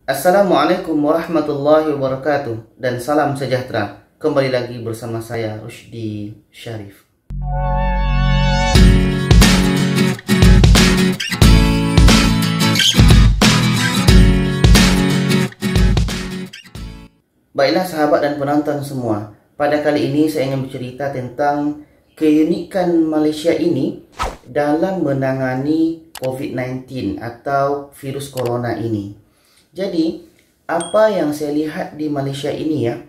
Assalamualaikum warahmatullahi wabarakatuh dan salam sejahtera. Kembali lagi bersama saya Rusdi Syarif. Baiklah sahabat dan penonton semua, pada kali ini saya ingin bercerita tentang keunikan Malaysia ini dalam menangani COVID-19 atau virus corona ini. Jadi, apa yang saya lihat di Malaysia ini ya,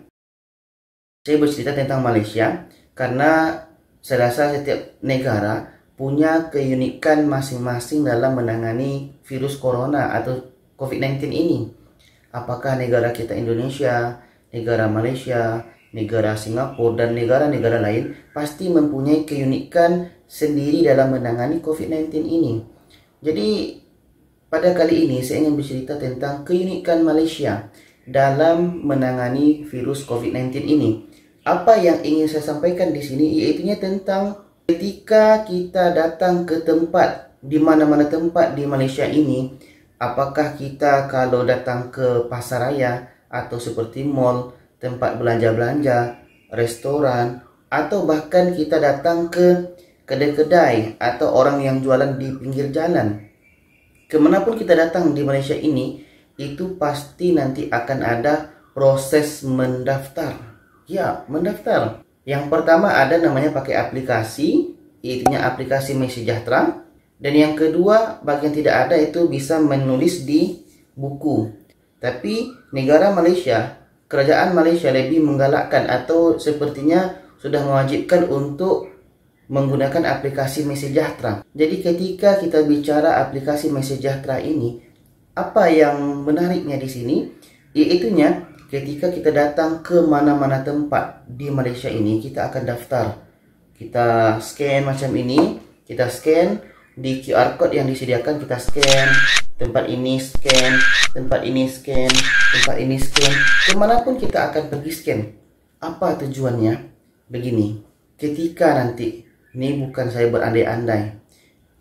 saya bercerita tentang Malaysia karena saya rasa setiap negara punya keunikan masing-masing dalam menangani virus corona atau COVID-19 ini. Apakah negara kita Indonesia, negara Malaysia, negara Singapura, dan negara-negara lain pasti mempunyai keunikan sendiri dalam menangani COVID-19 ini. Jadi, pada kali ini saya ingin bercerita tentang keunikan Malaysia dalam menangani virus COVID-19 ini. Apa yang ingin saya sampaikan di sini iaitunya tentang ketika kita datang ke tempat, di mana-mana tempat di Malaysia ini, apakah kita kalau datang ke pasaraya atau seperti mall, tempat belanja-belanja, restoran, atau bahkan kita datang ke kedai-kedai atau orang yang jualan di pinggir jalan. Kemanapun kita datang di Malaysia ini, itu pasti nanti akan ada proses mendaftar. Ya, mendaftar. Yang pertama ada namanya pakai aplikasi, iaitunya aplikasi MySejahtera. Dan yang kedua, bagi yang tidak ada itu bisa menulis di buku. Tapi negara Malaysia, kerajaan Malaysia lebih menggalakkan atau sepertinya sudah mewajibkan untuk menggunakan aplikasi MySejahtera. Jadi ketika kita bicara aplikasi MySejahtera ini, apa yang menariknya di sini, iaitunya ketika kita datang ke mana-mana tempat di Malaysia ini, kita akan daftar. Kita scan macam ini, kita scan di QR code yang disediakan, kita scan, tempat ini scan, tempat ini scan, tempat ini scan. Kemanapun kita akan pergi scan. Apa tujuannya? Begini, ketika nanti, ini bukan saya berandai-andai,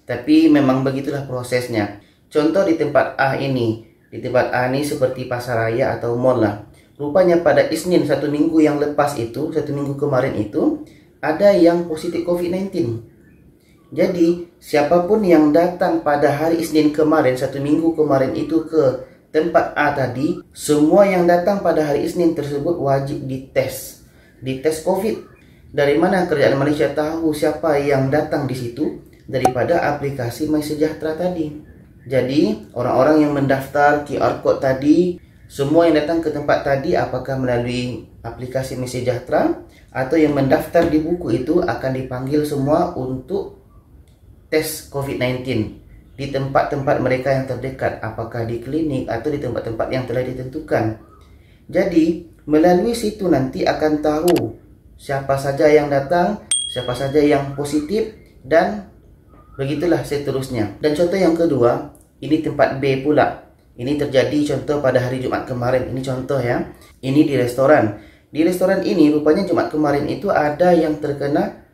tapi memang begitulah prosesnya. Contoh di tempat A ini, di tempat A ini seperti pasaraya atau mall lah. Rupanya pada Isnin satu minggu yang lepas itu, satu minggu kemarin itu, ada yang positif COVID-19. Jadi, siapapun yang datang pada hari Isnin kemarin, satu minggu kemarin itu ke tempat A tadi, semua yang datang pada hari Isnin tersebut wajib dites. Dites COVID. Dari mana kerajaan Malaysia tahu siapa yang datang di situ? Daripada aplikasi MySejahtera tadi. Jadi, orang-orang yang mendaftar QR code tadi, semua yang datang ke tempat tadi apakah melalui aplikasi MySejahtera atau yang mendaftar di buku itu akan dipanggil semua untuk tes COVID-19 di tempat-tempat mereka yang terdekat, apakah di klinik atau di tempat-tempat yang telah ditentukan. Jadi, melalui situ nanti akan tahu siapa saja yang datang, siapa saja yang positif, dan begitulah seterusnya. Dan contoh yang kedua, ini tempat B pula. Ini terjadi contoh pada hari Jumat kemarin. Ini contoh ya. Ini di restoran. Di restoran ini rupanya Jumat kemarin itu ada yang terkena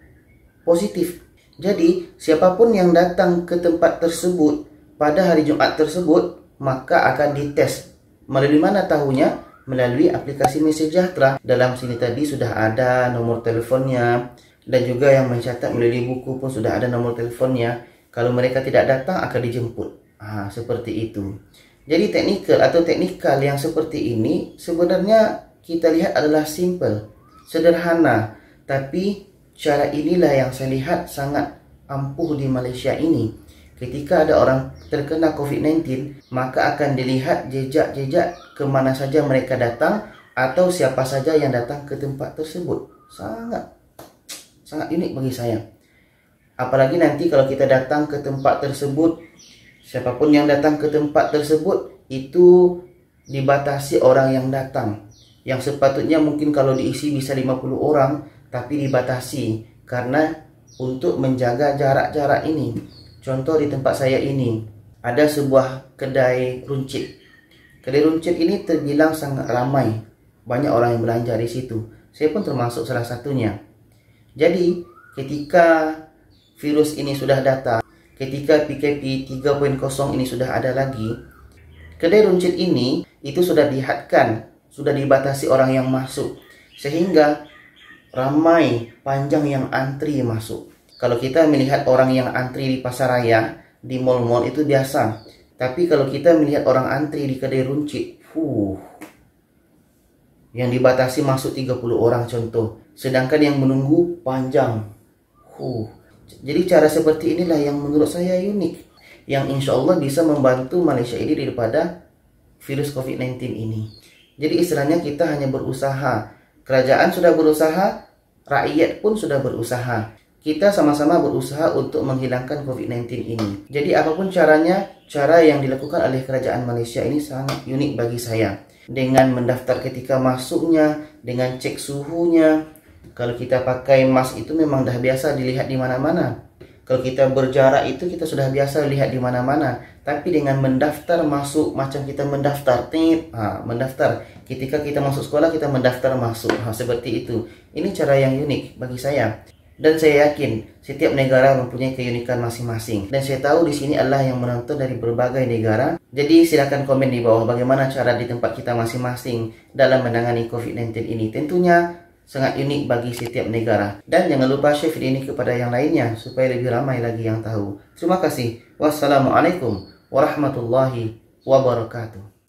positif. Jadi siapapun yang datang ke tempat tersebut pada hari Jumat tersebut, maka akan dites. Melalui mana tahunya? Melalui aplikasi MySejahtera. Dalam sini tadi sudah ada nomor teleponnya, dan juga yang mencatat melalui buku pun sudah ada nomor teleponnya. Kalau mereka tidak datang akan dijemput. Seperti itu. Jadi teknikal yang seperti ini sebenarnya kita lihat adalah simple, sederhana. Tapi cara inilah yang saya lihat sangat ampuh di Malaysia ini. Ketika ada orang terkena COVID-19, maka akan dilihat jejak-jejak kemana saja mereka datang atau siapa saja yang datang ke tempat tersebut. Sangat unik bagi saya. Apalagi nanti kalau kita datang ke tempat tersebut, siapapun yang datang ke tempat tersebut itu dibatasi orang yang datang. Yang sepatutnya mungkin kalau diisi bisa 50 orang, tapi dibatasi karena untuk menjaga jarak-jarak ini. Contoh di tempat saya ini, ada sebuah kedai runcit. Kedai runcit ini terbilang sangat ramai. Banyak orang yang belanja di situ. Saya pun termasuk salah satunya. Jadi, ketika virus ini sudah datang, ketika PKP 3.0 ini sudah ada lagi, Kedai runcit ini itu sudah dihadkan, sudah dibatasi orang yang masuk, sehingga ramai panjang yang antri masuk. Kalau kita melihat orang yang antri di pasar raya, di mal-mal itu biasa. Tapi kalau kita melihat orang antri di kedai runcit, yang dibatasi masuk 30 orang contoh, sedangkan yang menunggu panjang. Jadi cara seperti inilah yang menurut saya unik, yang insya Allah bisa membantu Malaysia ini daripada virus COVID-19 ini. Jadi istilahnya kita hanya berusaha, kerajaan sudah berusaha, rakyat pun sudah berusaha. Kita sama-sama berusaha untuk menghilangkan COVID-19 ini. Jadi apapun caranya, cara yang dilakukan oleh kerajaan Malaysia ini sangat unik bagi saya. Dengan mendaftar ketika masuknya, dengan cek suhunya. Kalau kita pakai mask itu memang dah biasa dilihat di mana-mana. Kalau kita berjarak itu kita sudah biasa lihat di mana-mana. Tapi dengan mendaftar masuk macam kita mendaftar, mendaftar. Ketika kita masuk sekolah kita mendaftar masuk, seperti itu. Ini cara yang unik bagi saya. Dan saya yakin setiap negara mempunyai keunikan masing-masing. Dan saya tahu di sini Allah yang menonton dari berbagai negara. Jadi silakan komen di bawah bagaimana cara di tempat kita masing-masing dalam menangani COVID-19 ini. Tentunya sangat unik bagi setiap negara. Dan jangan lupa share video ini kepada yang lainnya supaya lebih ramai lagi yang tahu. Terima kasih. Wassalamualaikum warahmatullahi wabarakatuh.